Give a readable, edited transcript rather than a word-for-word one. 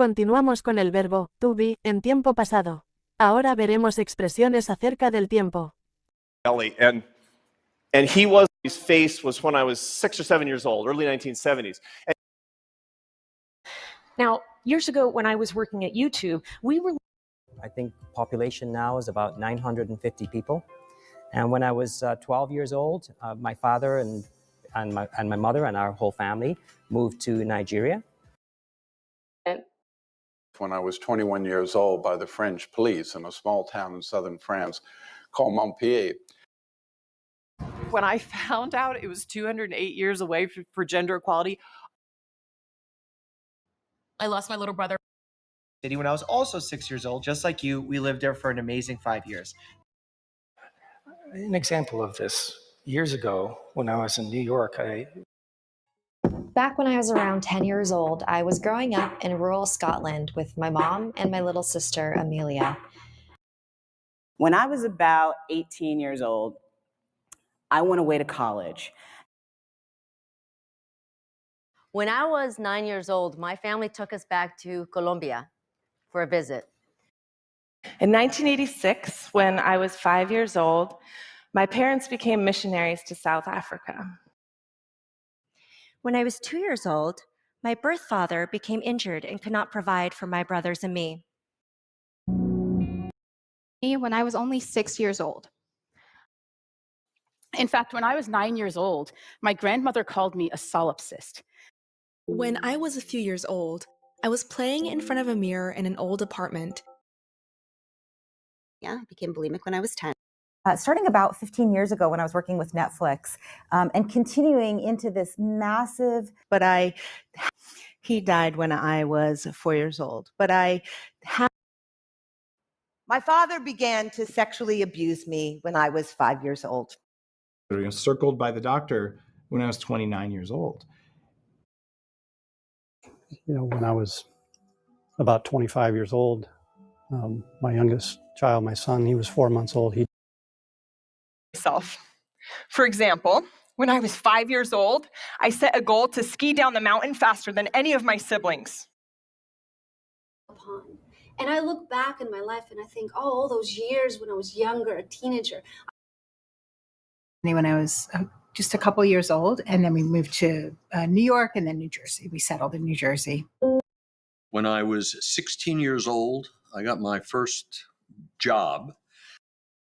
Continuamos con el verbo to be en tiempo pasado. Ahora veremos expresiones acerca del tiempo. And his face was when I was 6 or 7 years old, early 1970s. Now, years ago when I was working at YouTube, I think population now is about 950 people. And when I was 12 years old, my father and my mother and our whole family moved to Nigeria. When I was 21 years old by the French police in a small town in southern France called Montpellier. When I found out it was 208 years away for gender equality, I lost my little brother. When I was also 6 years old, just like you, we lived there for an amazing 5 years. An example of this, years ago, when I was in New York, Back when I was around 10 years old, I was growing up in rural Scotland with my mom and my little sister, Amelia. When I was about 18 years old, I went away to college. When I was 9 years old, my family took us back to Colombia for a visit. In 1986, when I was 5 years old, my parents became missionaries to South Africa. When I was 2 years old, my birth father became injured and could not provide for my brothers and me. When I was only 6 years old. In fact, when I was 9 years old, my grandmother called me a solipsist. When I was a few years old, I was playing in front of a mirror in an old apartment. I became bulimic when I was 10. Starting about 15 years ago when I was working with Netflix, and continuing into this massive... He died when I was 4 years old, My father began to sexually abuse me when I was 5 years old. Circled by the doctor when I was 29 years old. When I was about 25 years old, my youngest child, my son, he was 4 months old. For example, when I was 5 years old, I set a goal to ski down the mountain faster than any of my siblings. And I look back in my life and I think, oh, all those years when I was younger, a teenager. When I was just a couple years old, and then we moved to New York and then New Jersey. We settled in New Jersey. When I was 16 years old, I got my first job